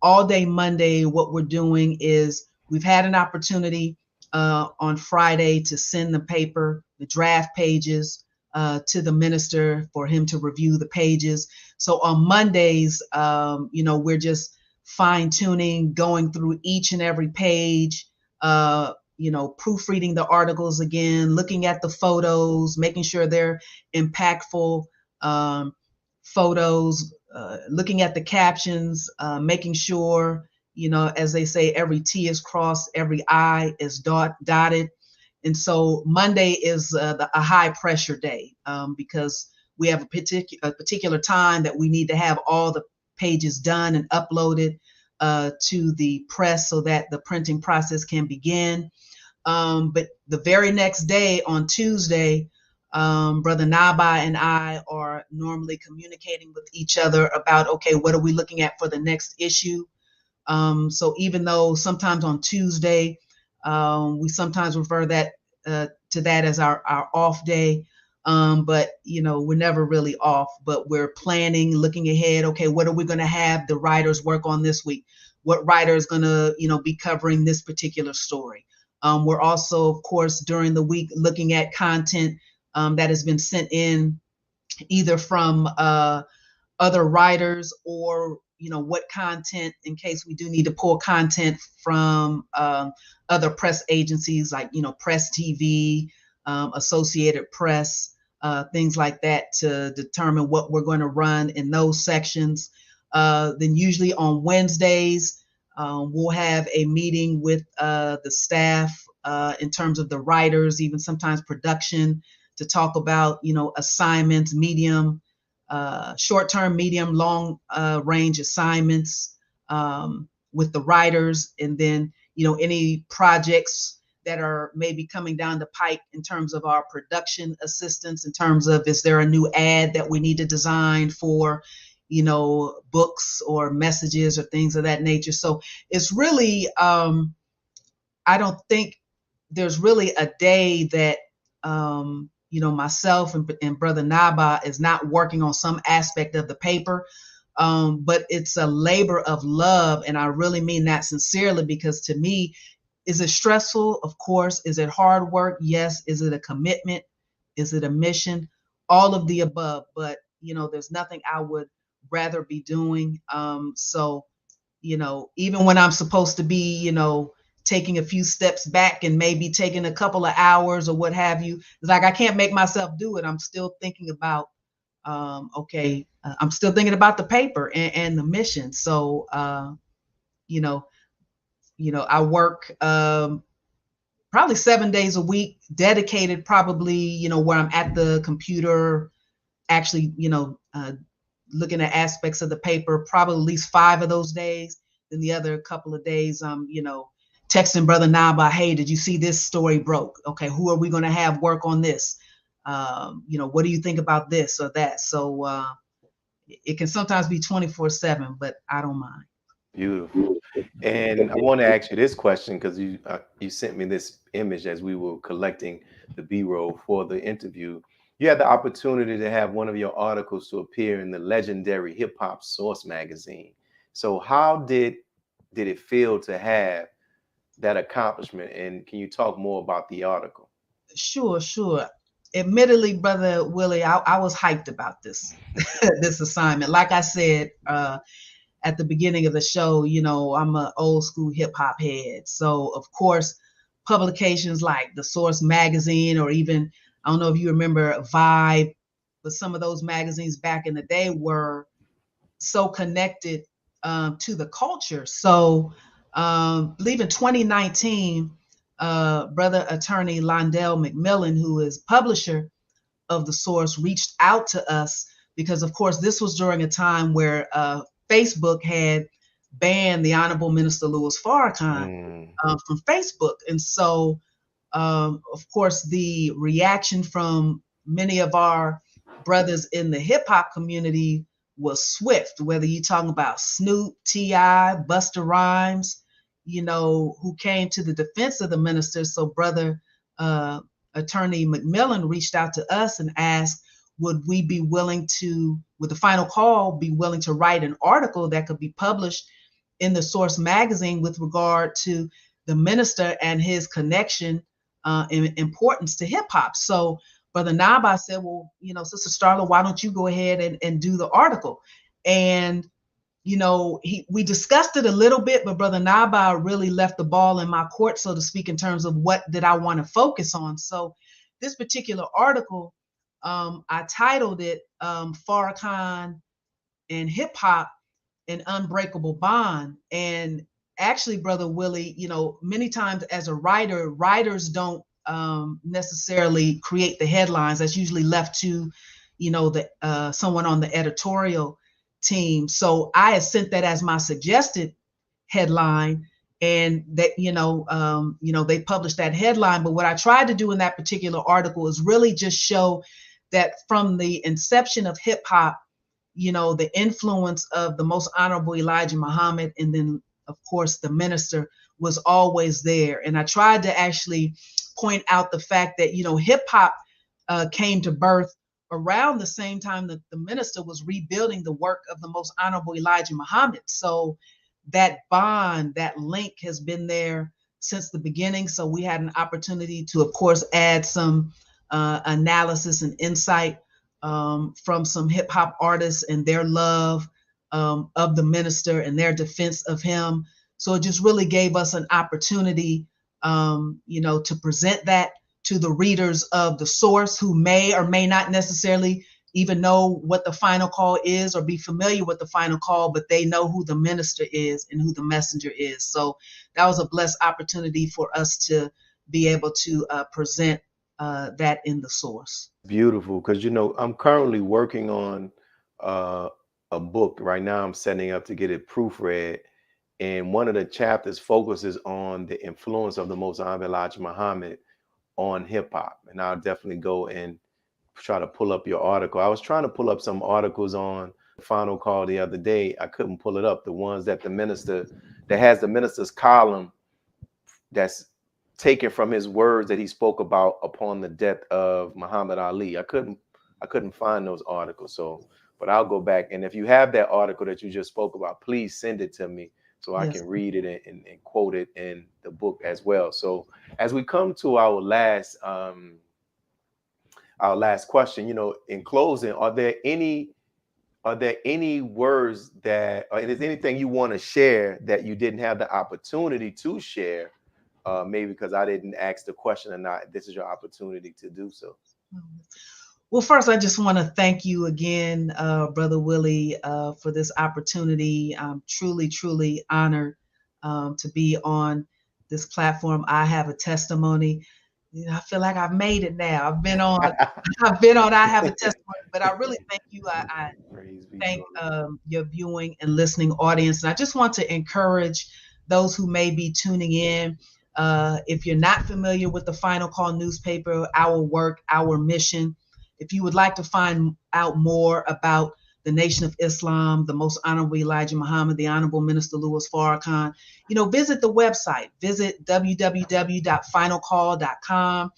all day Monday, what we're doing is we've had an opportunity on Friday to send the paper, the draft pages, to the minister for him to review the pages. So on Mondays, we're just fine tuning, going through each and every page, proofreading the articles again, looking at the photos, making sure they're impactful photos, looking at the captions, making sure, as they say, every T is crossed, every I is dotted. And so Monday is a high pressure day because we have a particular time that we need to have all the pages done and uploaded to the press so that the printing process can begin. But the very next day on Tuesday, Brother Naba and I are normally communicating with each other about, okay, what are we looking at for the next issue? So even though sometimes on Tuesday, we sometimes refer that to that as our off day, but we're never really off, but we're planning, looking ahead. Okay, what are we going to have the writers work on this week? What writer is going to be covering this particular story? We're also, of course, during the week looking at content that has been sent in either from other writers or what content, in case we do need to pull content from other press agencies like Press TV, Associated Press, things like that, to determine what we're going to run in those sections. Then usually on Wednesdays, we'll have a meeting with the staff in terms of the writers, even sometimes production, to talk about assignments, medium, short-term, medium, long range assignments with the writers, and then any projects that are maybe coming down the pike in terms of our production assistance, in terms of, is there a new ad that we need to design for books or messages or things of that nature. So it's really I don't think there's really a day that myself and Brother Naba is not working on some aspect of the paper. But it's a labor of love. And I really mean that sincerely, because to me, is it stressful? Of course. Is it hard work? Yes. Is it a commitment? Is it a mission? All of the above. But, there's nothing I would rather be doing. So, even when I'm supposed to be, taking a few steps back and maybe taking a couple of hours or what have you, it's like I can't make myself do it. I'm still thinking about I'm still thinking about the paper and the mission. So I work probably 7 days a week, dedicated, probably where I'm at the computer actually looking at aspects of the paper, probably at least 5 of those days. Then the other couple of days texting Brother Naba, hey, did you see this story broke? Okay, who are we going to have work on this? What do you think about this or that? So it can sometimes be 24/7, but I don't mind. Beautiful. And I want to ask you this question, because you sent me this image as we were collecting the B-roll for the interview. You had the opportunity to have one of your articles to appear in the legendary Hip Hop Source magazine. So how did it feel to have that accomplishment? And can you talk more about the article? Sure. Admittedly, Brother Willie, I was hyped about this this assignment. Like I said at the beginning of the show, I'm an old school hip hop head. So of course, publications like the Source magazine, or even, I don't know if you remember Vibe, but some of those magazines back in the day were so connected to the culture. So I believe in 2019, Brother Attorney Londell McMillan, who is publisher of The Source, reached out to us because, of course, this was during a time where Facebook had banned the Honorable Minister Louis Farrakhan from Facebook. And so, of course, the reaction from many of our brothers in the hip hop community was swift, whether you're talking about Snoop, T.I., Busta Rhymes, who came to the defense of the minister. So Brother Attorney McMillan reached out to us and asked, would we be willing to, with the final call, be willing to write an article that could be published in the Source magazine with regard to the minister and his connection and importance to hip hop. So Brother Naba said, well, Sister Starla, why don't you go ahead and do the article? And we discussed it a little bit, but Brother Naba really left the ball in my court, so to speak, in terms of what did I want to focus on. So this particular article, I titled it Farrakhan and Hip Hop, an Unbreakable Bond. And actually, Brother Willie, many times as a writer, writers don't necessarily create the headlines. That's usually left to, someone on the editorial team. So I had sent that as my suggested headline, and that, they published that headline. But what I tried to do in that particular article is really just show that from the inception of hip hop, the influence of the Most Honorable Elijah Muhammad, and then of course the minister, was always there. And I tried to actually point out the fact that, hip hop came to birth around the same time that the minister was rebuilding the work of the Most Honorable Elijah Muhammad. So that bond, that link has been there since the beginning. So we had an opportunity to, of course, add some analysis and insight from some hip hop artists and their love of the minister and their defense of him. So it just really gave us an opportunity, to present that to the readers of the source, who may or may not necessarily even know what the final call is or be familiar with the final call, but they know who the minister is and who the messenger is. So that was a blessed opportunity for us to be able to present that in the source. Beautiful, because I'm currently working on a book right now. I'm setting up to get it proofread, and one of the chapters focuses on the influence of the Most Honorable Elijah Muhammad on hip hop. And I'll definitely go and try to pull up your article. I was trying to pull up some articles on the final call the other day. I couldn't pull it up. The ones that has the minister's column that's taken from his words that he spoke about upon the death of Muhammad Ali. I couldn't find those articles. So, but I'll go back. And if you have that article that you just spoke about, please send it to me so I can read it and quote it in the book as well. So as we come to our last question, in closing, are there any words that, or is there anything you want to share that you didn't have the opportunity to share? Maybe because I didn't ask the question or not. This is your opportunity to do so. Well, first, I just want to thank you again, Brother Willie, for this opportunity. I'm truly, truly honored to be on this platform. I have a testimony. I feel like I've made it now. I have a testimony, but I really thank you. I thank your viewing and listening audience. And I just want to encourage those who may be tuning in. If you're not familiar with the Final Call newspaper, our work, our mission, if you would like to find out more about the Nation of Islam, the Most Honorable Elijah Muhammad, the Honorable Minister Louis Farrakhan, visit the website, visit www.finalcall.com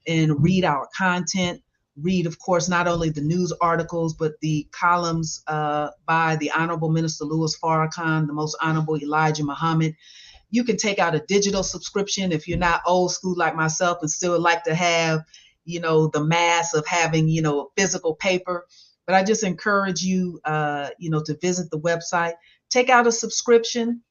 and read our content. Read, of course, not only the news articles, but the columns by the Honorable Minister Louis Farrakhan, the Most Honorable Elijah Muhammad. You can take out a digital subscription if you're not old school like myself and still like to have, the mass of having, physical paper. But I just encourage you, to visit the website, take out a subscription.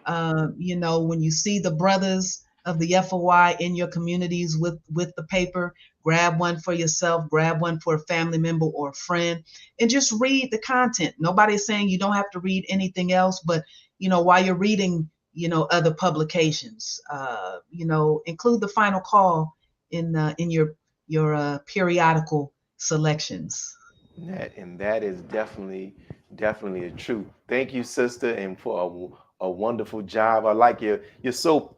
When you see the brothers of the FOI in your communities with the paper, grab one for yourself, grab one for a family member or a friend, and just read the content. Nobody's saying you don't have to read anything else, but, while you're reading, other publications, include the Final Call in your periodical selections. And that is definitely the truth. Thank you, sister, and for a wonderful job. I like you're so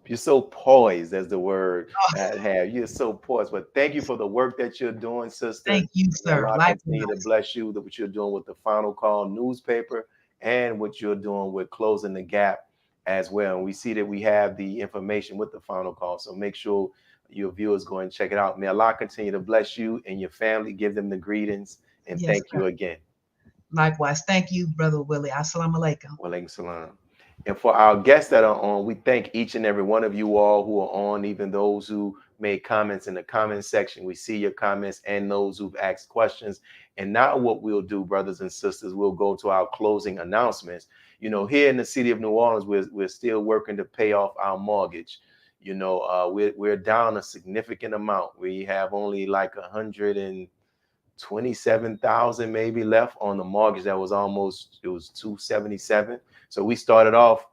poised, as the word I have. You're so poised. But thank you for the work that you're doing, sister. Thank you, sir. I continue to bless you that what you're doing with the Final Call newspaper and what you're doing with Closing the Gap as well. And we see that we have the information with the Final Call. So make sure your viewers go and check it out. May Allah continue to bless you and your family. Give them the greetings. And thank you again. Likewise. Thank you, Brother Willie. Assalamu alaikum. Wa alaikum salam. And for our guests that are on, we thank each and every one of you all who are on, even those who made comments in the comment section. We see your comments and those who've asked questions. And now what we'll do, brothers and sisters, we'll go to our closing announcements. Here in the city of New Orleans, we're still working to pay off our mortgage. We're down a significant amount. We have only like 127,000 maybe left on the mortgage. It was 277. So we started off,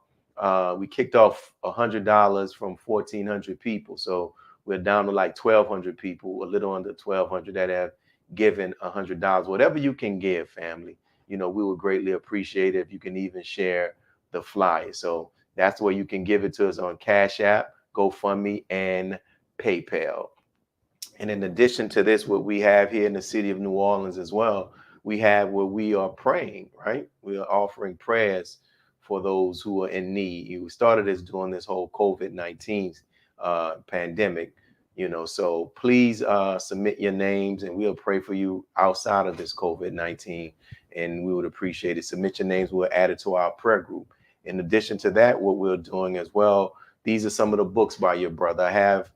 we kicked off $100 from 1,400 people. So we're down to like 1,200 people, a little under 1,200 that have given $100. Whatever you can give, family, we would greatly appreciate it if you can even share the flyer. So That's where you can give it to us on Cash App, GoFundMe, and PayPal. And in addition to this, what we have here in the city of New Orleans as well, we have where we are praying, right? We are offering prayers for those who are in need. We started this during this whole COVID-19 pandemic, you know, so please submit your names and we'll pray for you outside of this COVID-19, and we would appreciate it. Submit your names, we'll add it to our prayer group. In addition to that, what we're doing as well, these are some of the books by your brother. I have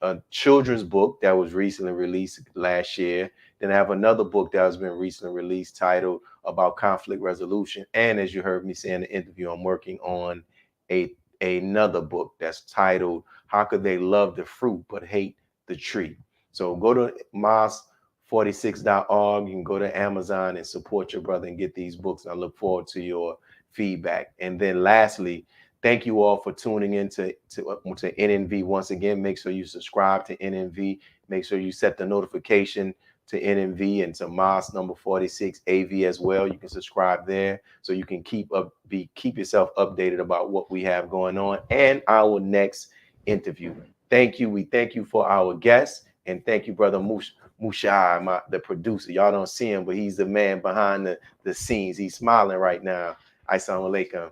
a children's book that was recently released last year. Then I have another book that has been recently released titled About Conflict Resolution. And as you heard me say in the interview, I'm working on another book that's titled How Could They Love the Fruit But Hate the Tree? So go to mas46.org. You can go to Amazon and support your brother and get these books. And I look forward to your feedback. And then lastly, thank you all for tuning in to NNV. Once again, make sure you subscribe to NNV. Make sure you set the notification to NNV and to Mas number 46 AV as well. You can subscribe there so you can keep yourself updated about what we have going on and our next interview. Thank you. We thank you for our guests, and thank you, brother Mushai, the producer. Y'all don't see him, but he's the man behind the scenes. He's smiling right now. Assalamu alaikum.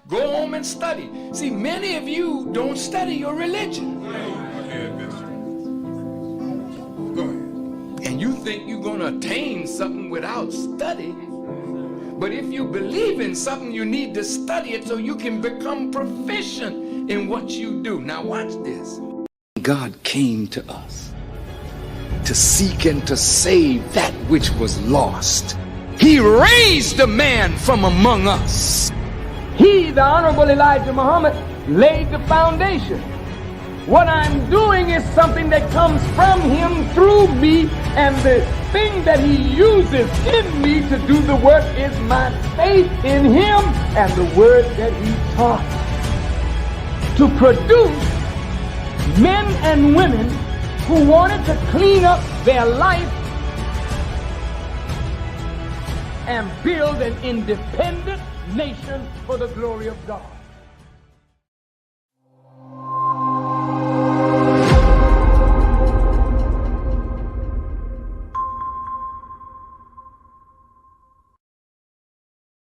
Go home and study. See, many of you don't study your religion. Go ahead. And you think you're going to attain something without study. But if you believe in something, you need to study it so you can become proficient in what you do. Now watch this. God came to us to seek and to save that which was lost. He raised a man from among us. He, the Honorable Elijah Muhammad, laid the foundation. What I'm doing is something that comes from him through me, and the thing that he uses in me to do the work is my faith in him and the word that he taught. To produce men and women who wanted to clean up their life and build an independent nation for the glory of God.